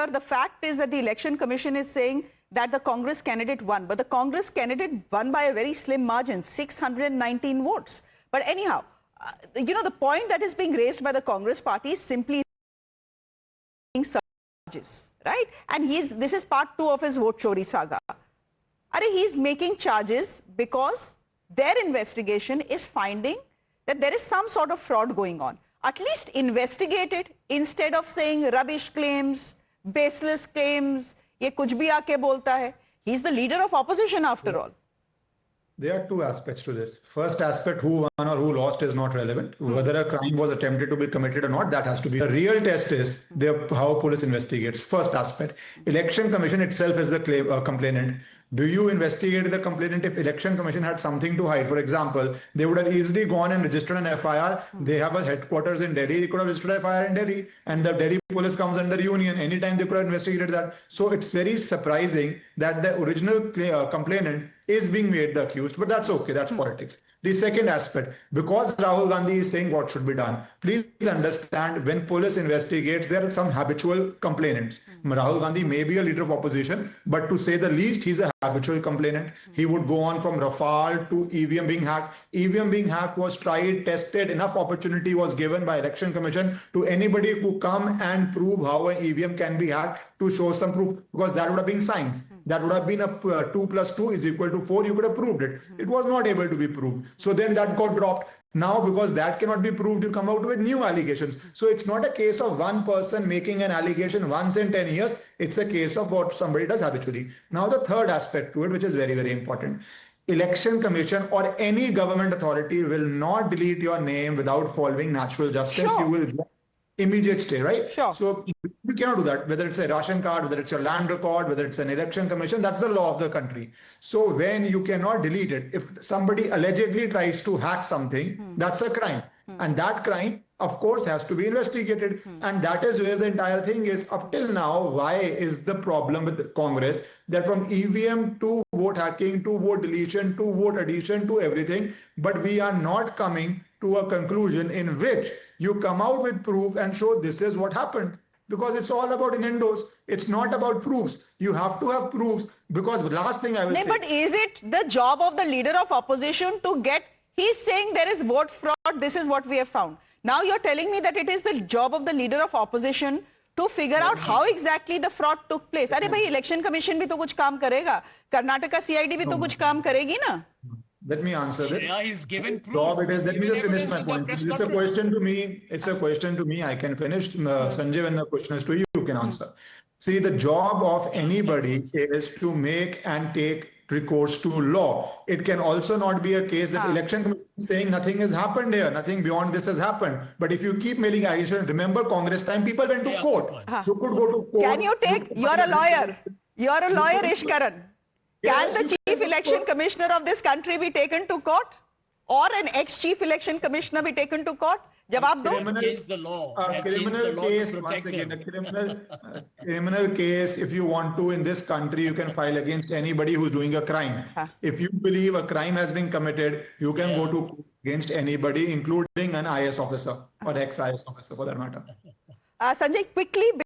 here, the fact is that the Election Commission is saying that the Congress candidate won. But the Congress candidate won by a very slim margin, 619 votes. But anyhow, the point that is being raised by the Congress party is simply charges, right? And this is part 2 of his Vote-Chori saga. He's making charges because their investigation is finding that there is some sort of fraud going on. At least investigate it instead of saying rubbish claims, baseless claims, ye kuch bhi aake bolta hai. He's the leader of opposition after all. There are two aspects to this. First aspect, who won or who lost is not relevant. Whether a crime was attempted to be committed or not, that has to be. The real test is how police investigates. First aspect. Election Commission itself is the complainant. Do you investigate the complainant if Election Commission had something to hide? For example, they would have easily gone and registered an FIR. They have a headquarters in Delhi. They could have registered an FIR in Delhi, and the Delhi police comes under union. Anytime they could have investigated that. So it's very surprising that the original complainant is being made the accused, but that's okay. That's politics. The second aspect, because Rahul Gandhi is saying what should be done, please understand when police investigates, there are some habitual complainants. Rahul Gandhi may be a leader of opposition, but to say the least, he's a habitual complainant. He would go on from Rafale to EVM being hacked. EVM being hacked was tried, tested, enough opportunity was given by Election Commission to anybody who come and prove how an EVM can be hacked to show some proof, because that would have been science. That would have been a 2 + 2 = 4. You could have proved it. It was not able to be proved. So then that got dropped. Now, because that cannot be proved, you come out with new allegations. So it's not a case of one person making an allegation once in 10 years. It's a case of what somebody does habitually. Now, the third aspect to it, which is very, very important. Election Commission or any government authority will not delete your name without following natural justice. Sure. You will get immediate stay, right? Sure. So you cannot do that, whether it's a ration card, whether it's your land record, whether it's an Election Commission, that's the law of the country. So when you cannot delete it, if somebody allegedly tries to hack something, that's a crime. And that crime, of course, has to be investigated. And that is where the entire thing is. Up till now, why is the problem with Congress that from EVM to vote hacking to vote deletion to vote addition to everything, but we are not coming to a conclusion in which you come out with proof and show this is what happened, because it's all about innuendos. It's not about proofs. You have to have proofs, because the last thing I will say. But is it the job of the leader of opposition to get, he's saying there is vote fraud, this is what we have found. Now you're telling me that it is the job of the leader of opposition to figure out how exactly the fraud took place. अरे भाई, Election Commission भी तो कुछ काम करेगा, Karnataka CID भी तो कुछ काम करेगी ना? Let me answer this. Shreya is given proof. Let me just finish my point. It's a question to me. It's a question to me. I can finish. Sanjay, when the question is to you, you can answer. See, the job of anybody is to make and take recourse to law. It can also not be a case that Election Commission is saying nothing has happened here, nothing beyond this has happened. But if you keep mailing allegations, remember Congress time, people went to court. You could go to court. Can you take, you're a lawyer. You're a lawyer, Ishkaran. Can the Chief Election Commissioner of this country be taken to court? Or an ex-Chief Election Commissioner be taken to court? Jawab do. Change the law. Criminal case, once again, a criminal case, if you want to, in this country, you can file against anybody who's doing a crime. If you believe a crime has been committed, you can go to court against anybody, including an IS officer or ex-IS officer for that matter. Sanjay, quickly,